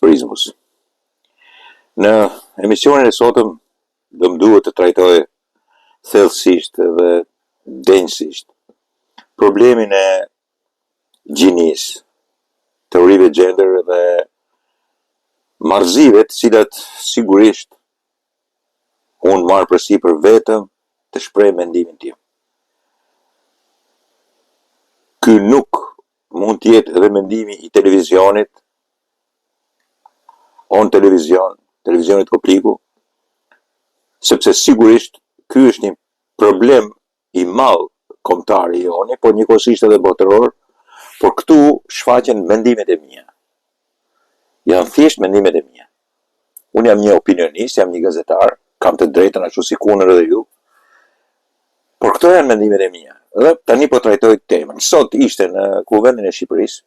Prizmus. Në emisionin e sotëm do më duhet të trajtoj thellësisht dhe denjësisht problemin e gjinis, teorive gender dhe marrëzive të cilat sigurisht unë marr përsipër vetëm të shpreh mendimin tim. Ky nuk mund të jetë edhe mendimi i televizionit, televizionit Kopliku, sepse sigurisht ky është një problem i madh kombëtar i joni, por njëkohësisht edhe botëror, por këtu shfaqen mendimet e mia. Janë thjesht mendimet e mia. Unë jam një opinionist, jam një gazetar, kam të drejtën ashtu si kunër edhe ju, por këto janë mendimet e mia. Dhe tani po trajtoj temën. Sot ishte në Kuvendin e Shqipërisë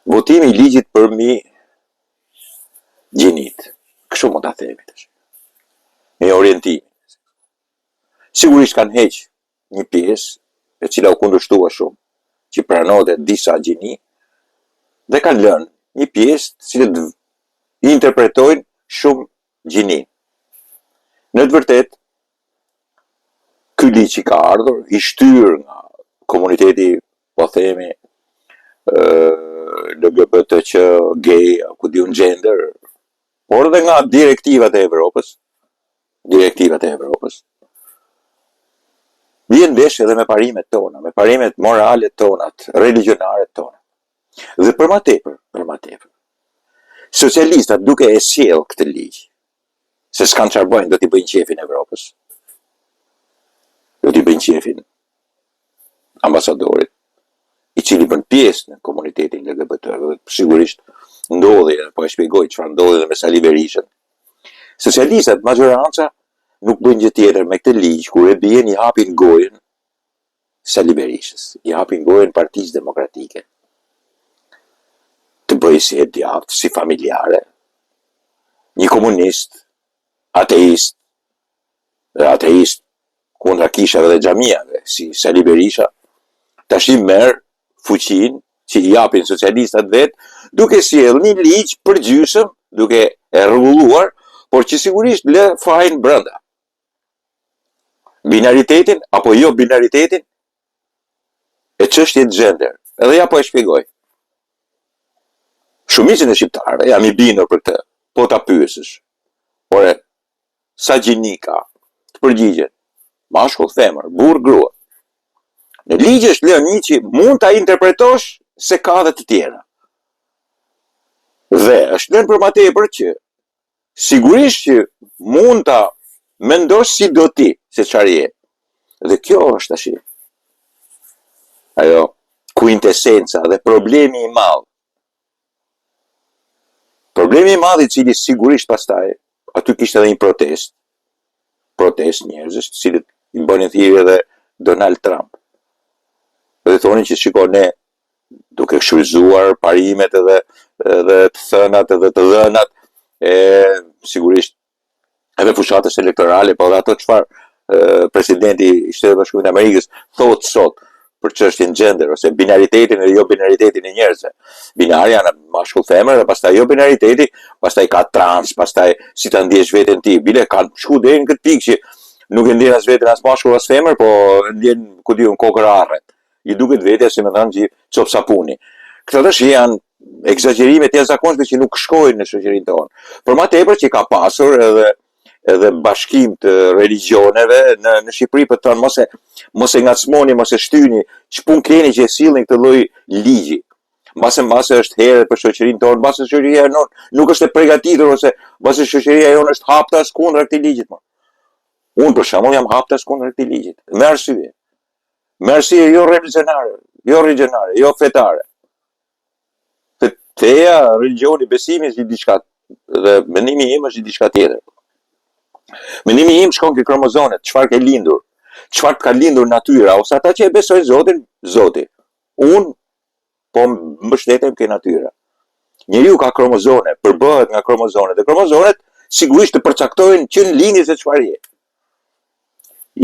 votimi i ligjit për mi gjinit. Kështu mund ta themi tash. Me orientimin. Sigurisht kanë heq një pjesë e cila u kundërshtua shumë, që pranohet disa gjini, dhe kanë lënë një pjesë të cilët i interpretojnë shumë gjinin. Në të vërtetë, ky ligj që ka ardhur, i shtyr nga komuniteti, po themi, LGBTQ, gay, ku diun gender, por edhe nga direktivat e Evropës, vjen ndesh edhe me parimet tona, me parimet morale tona, religionare tona. Dhe për ma tepër, socialistat duke e sjell këtë ligj, se s'kan çfarë bëjnë, do t'i bëjnë qefin Evropës, do t'i bëjnë qefin ambasadorit, i cili bën pjesë në komunitetin LGBT, dhe sigurisht ndodhi, po e shpjegoj çfarë ndodhi dhe me Sali Berishën. Socialistat, majoranca, nuk bëjnë gjë tjetër me këtë ligj, kur e bien i hapin gojën Sali Berishës, i hapin gojën Partisë Demokratike, të bëjë si e djathtë, si familjare, një komunist, ateist kundra kishave dhe xhamiave, si Sali Berisha, tash i merr fuqinë që i japin socialistat vet, duke sjellë një ligj përgjysëm, duke e rregulluar, por që sigurisht lë fajin brenda. Binaritetin apo jo binaritetin e çështjet gender. Edhe ja po e shpjegoj. Shumicën e shqiptarëve jam i bindur për këtë, po ta pyesësh. Por sa gjini ka? Të përgjigjen. Mashkull, femër, burr, grua. Në ligj është lënë një që mund ta interpretosh se ka dhe të tjera. Dhe është lënë për ma tepër që sigurisht që mund ta mendosh si do ti, se çfarë je. Dhe kjo është tash ajo kuintesenca dhe problemi i madh. Problemi i madh i cili sigurisht pastaj aty kishte edhe një protest njerëzish, të cilët i bënin thirrje edhe Donald Trump. Dhe thonin që shiko ne duke shfrytzuar parimet edhe të thënat edhe të dhënat, sigurisht edhe fushatës elektorale, po dhe ato çfarë presidenti i Shtetit Bashkuar të Amerikës thotë sot për çështjen gender ose binaritetin dhe jo binaritetin e njerëzve. Binari janë mashkull femër dhe pastaj jo binariteti, pastaj ka trans, pastaj si ta ndjesh veten ti. Bile kanë shku deri në këtë pikë që nuk e ndjen as veten as mashkull as femër, po ndjen ku diun kokër arret. I duket vetja si më thënë që çop sapuni. Këto tash janë egzagjerime të jashtëzakonshme që nuk shkojnë në shoqërinë tonë. Por më tepër që ka pasur edhe bashkim të religioneve në Shqipëri, për të thënë mos e ngacmoni, mos e shtyni, ç'pun keni që e sillni këtë lloj ligji. Mbase është herë për shoqërinë tonë, mbase shoqëria jonë nuk është e përgatitur ose mbase shoqëria jonë është haptas kundër këtij ligjit. Unë për shembull jam haptas kundër këtij ligjit. Me arsye. Me arsye jo religionare, jo fetare. Feja, religioni, besimi është diçka dhe mendimi im është diçka tjetër. Mendimi im shkon ke kromozonet, çfarë ke lindur, çfarë ka lindur natyra, ose ata që e besojnë Zotin, Zoti. Unë po mbështetem ke natyra. Njeriu ka kromozone, përbëhet nga kromozonet, dhe kromozonet sigurisht të përcaktojnë që në lindje se çfarë je.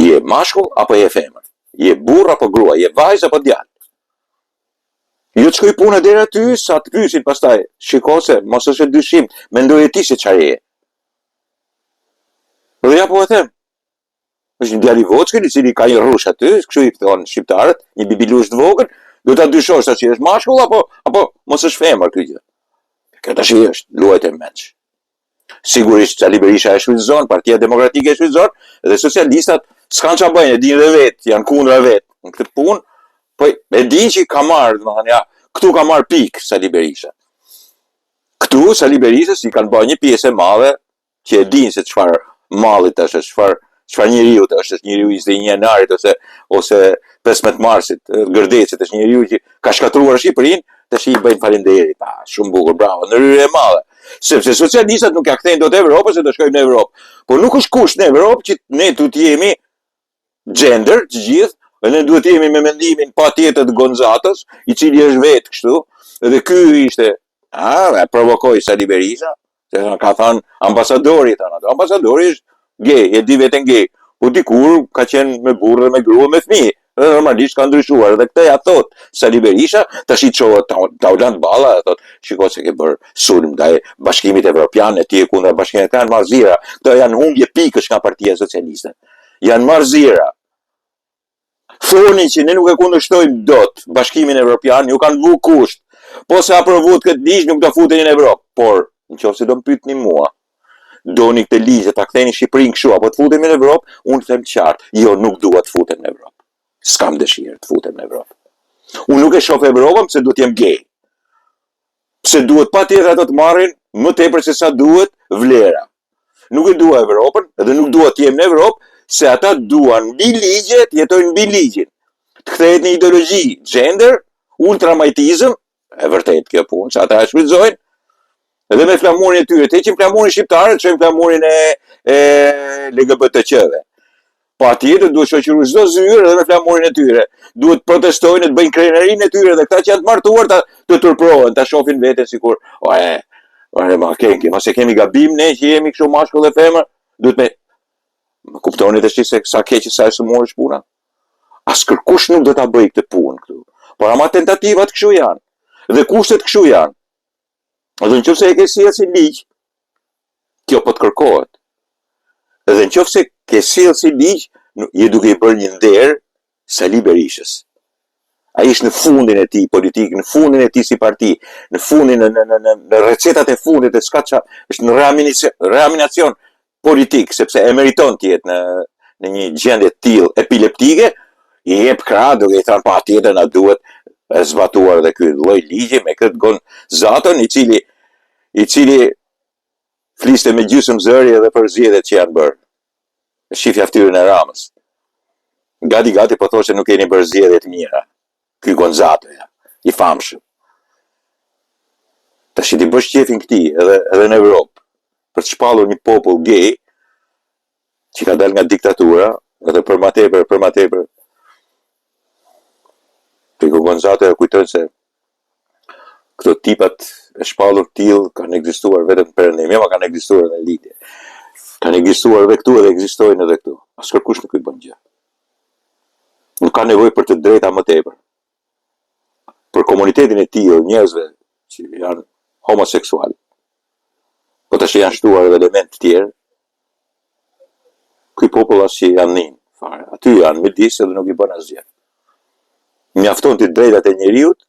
Je mashkull apo je femër? Je burr apo grua? Je vajzë apo djalë? Jo të shkoj puna deri aty, sa të pyesin pastaj, shiko se mos është e dyshim, mendoj e ti se çfarë je. Dhe ja po e them. Është një djalë i vockël i cili ka një rrush aty, kështu i thonë shqiptarët, një bibilush të vogël, do ta dyshosh tash është mashkull apo mos është femër ky gjë. Kjo tash është luajt e mendsh. Sigurisht Sali Berisha e shfrytëzon, Partia Demokratike e shfrytëzon dhe socialistat s'kan ç'a bëjnë, e dinë dhe vetë, janë kundra vetë në këtë punë, po e dinë që ka marrë, domethënë ja, këtu ka marrë pikë Sali Berisha. Këtu Sali Berisha si kanë bërë një pjesë e madhe që e dinë se çfarë mallit është, çfarë njeriu është njeriu i 21 janarit ose 15 marsit, Gërdecit është njeriu që ka shkatruar Shqipërinë, tash i bëjnë falenderit, shumë bukur, bravo, në rryrë e madhe. Sepse socialistat nuk ja kthejnë dot Evropës se do shkojmë në Evropë. Po nuk është kusht në Evropë që ne duhet të jemi gender të gjithë, dhe ne duhet të jemi me mendimin patjetër të Gonzatos, i cili është vetë kështu, dhe ky ishte, e provokoi Sali Berisha, se ka thënë ambasadori, ambasadori është gay, e di veten gay, po dikur ka qenë me burrë dhe me grua me fëmijë. Normalisht ka ndryshuar dhe këtë ja thot Sali Berisha, tash i çohet Taulant Balla, thot, shiko se ke bërë sulm ndaj Bashkimit Evropian, e ti e kundër Bashkimit Evropian, marzira. Këto janë humbje pikësh nga Partia Socialiste. Janë marzira. Thoni që ne nuk e kundërshtojmë dot Bashkimin Evropian, ju kanë vu kusht. Po se aprovuat këtë ligj nuk do futeni në Evropë, por nëse do më pyetni mua, doni këtë ligj ta ktheni Shqipërinë kështu apo të futemi në Evropë, unë them qartë, jo nuk dua të futem në Evropë. S'kam dëshirë të futem në Evropë. Unë nuk e shoh Evropën pse duhet jem gay. Pse duhet patjetër ato të marrin më tepër se sa duhet vlera. Nuk e dua Evropën dhe nuk dua të jem në Evropë se ata duan mbi ligje të jetojnë mbi ligjin. Të kthehet në ideologji gender, ultramajtizëm, e vërtet kjo punë, që ata e shfrytëzojnë, edhe me flamurin e tyre, të heqin flamurin shqiptarë, të shojnë flamurin e LGBT-qëve. Pa tjetër duhet shoqëruar çdo zyrë edhe me flamurin e tyre. Duhet protestojnë, të bëjnë krenarinë e tyre dhe këta që janë të martuar të turprohen, ta shohin veten sikur, ma kenki, mos e kemi gabim ne që jemi kështu mashkull dhe femër, duhet më kuptoni tash se sa keq sa është morësh puna. As kërkush nuk do ta bëj këtë punë këtu. Por ama tentativat kështu janë. Dhe kushtet kështu janë. Dhe nëse e ke sjellë si ligj, kjo po të kërkohet. Dhe nëse ke sjellë si ligj, je duke i bërë një nder Sali Berishës. Ai është në fundin e tij politik, në fundin e tij si parti, në fundin në recetat e fundit e s'ka çfarë, është në reaminacion politik, sepse e meriton të jetë në një gjendje të tillë epileptike, i jep krah duke i thënë patjetër na duhet e zbatuar dhe ky lloj ligji me këtë Gonzaton i cili fliste me gjysmë zëri edhe për zgjedhjet që janë bërë. Shifja fytyrën e Ramës. Gati po thoshte nuk keni bërë zgjedhje të mira. Ky Gonzato i famshëm. Tash ti bësh qefin këtij edhe në Evropë për të shpallur një popull gay që ka dalë nga diktatura, edhe për ma tepër. Ky Gonzato e kujton se këto tipat e shpallur tillë kanë ekzistuar vetëm në Perëndim, ma kanë ekzistuar në lidhje. Kanë ekzistuar edhe këtu edhe ekzistojnë edhe këtu. Askërkush nuk i bën gjë. Nuk ka nevojë për të drejta më tepër. Për komunitetin e tillë, njerëzve që janë homoseksual, po tash janë shtuar edhe elementë të tjerë. Ky popull as që janë nin fare. Aty janë midis edhe nuk i bën asgjë. Mjafton të drejtat e njeriut,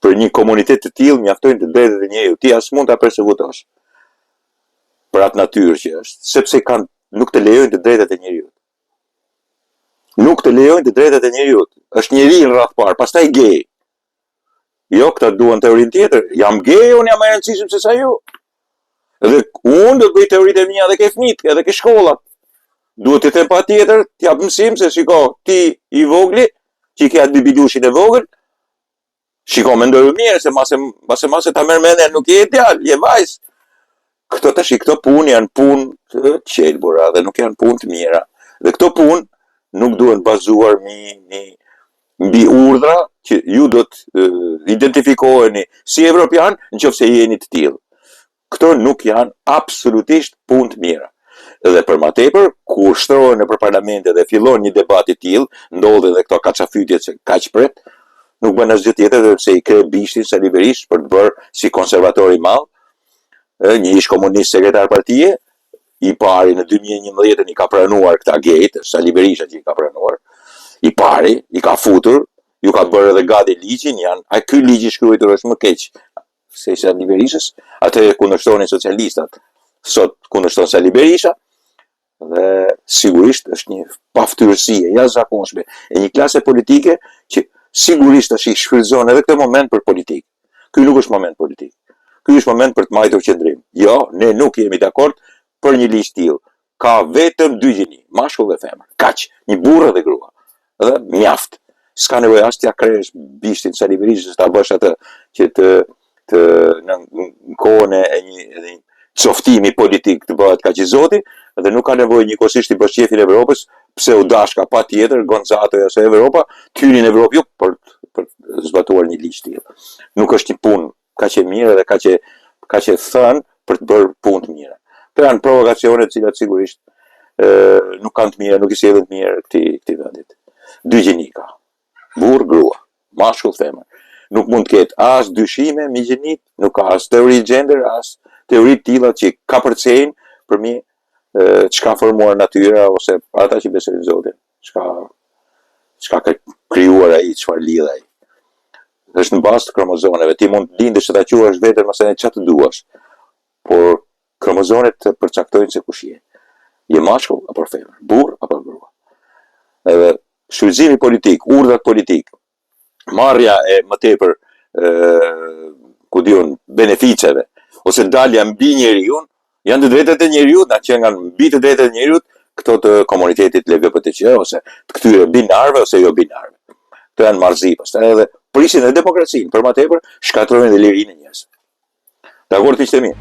për një komunitet të tillë mjaftojnë të drejtat e njeriut. Ti as mund ta persekutosh për atë natyrë që është, sepse nuk të lejojnë të drejtat e njeriut. Nuk të lejojnë të drejtat e njeriut. Është njeri në radh parë, pastaj gay. Jo, këta duan teorinë tjetër. Jam gay, unë jam më e rëndësishëm se sa ju. Dhe unë do të bëj teoritë e mia edhe ke fëmijët, edhe ke shkollat. Duhet të them patjetër, t'jap mësim se shiko, ti i vogli, që ke atë bibilushin e vogël, shiko, mendoj mirë se mase ta merr mendjen nuk je djalë, je vajzë. Këto punë janë punë të qelbura dhe nuk janë punë të mira. Dhe këto punë nuk duhen bazuar mbi urdhra që ju do të identifikoheni si evropian nëse jeni të tillë. Këto nuk janë absolutisht punë të mira. Dhe për ma tepër, kur shtrohen nëpër parlamente dhe fillon një debat i tillë, ndodhen edhe këto kaçafytjet që kaq pret, nuk bën asgjë tjetër sepse i kre bishtin Sali Berisha për të bërë si konservator i madh, një ish komunist sekretar partije, i pari në 2011 i ka pranuar këta gate, Sali Berisha që i ka pranuar, i pari, i ka futur, ju ka bërë edhe gati ligjin, a ky ligj i shkruar është më keq se Sali Berishës, atë kundërshtonin socialistat, sot kundërshton Sali Berisha, dhe sigurisht është një paftyrësi e jashtëzakonshme e një klase politike që sigurisht është i shfrytëzon edhe këtë moment për politikë. Ky nuk është moment politik. Ky është moment për të marrë qendrim. Jo, ne nuk jemi dakord për një ligj tillë. Ka vetëm dy gjini, mashkull dhe femër. Kaq, një burrë dhe grua. Dhe mjaft. S'ka nevojë as t'ia kresh bishtin Sali Berishës ta bësh atë që në kohën e një coftimi politik të bëhet kaq i zoti, dhe nuk ka nevojë njëkohësisht i bësh shefin e Evropës, pse u dashka patjetër Gonzato ose Evropa, tyrin Evropë jo për zbatuar një ligj tillë. Nuk është një punë kaq e mirë dhe kaq e thënë për të bërë punë të mira. Këto janë provokacione të cilat sigurisht nuk kanë të mira, nuk i sjellin të mirë këtij vendit. Dy gjini ka. Burr, grua, mashkull, femër. Nuk mund të ketë as dyshime mbi gjinit, nuk ka as teori gender, as teori të tilla që ka përcejnë përmi çka formuar natyra ose ata që besojnë Zotin. Çka ka krijuar ai, çfarë lidh ai. Është në bazë të kromozomeve. Ti mund të lindesh të ta quash veten mos e çfarë të duash. Por kromozomet të përcaktojnë se kush je. Je mashkull apo femër, burr apo grua. Edhe shfrytëzimi politik, urdhat politik, marrja e më tepër beneficeve ose dalja mbi njeriu, janë të drejtat e njeriut, që nga mbi të drejtat e njeriut, këto të komunitetit LGBTQ ose të këtyre binarëve ose jo binarëve. Këto janë marrëzi, pastaj edhe prisin e demokracinë, për më tepër shkatrojnë dhe lirinë e njerëzve. Dakor, miqtë e mi?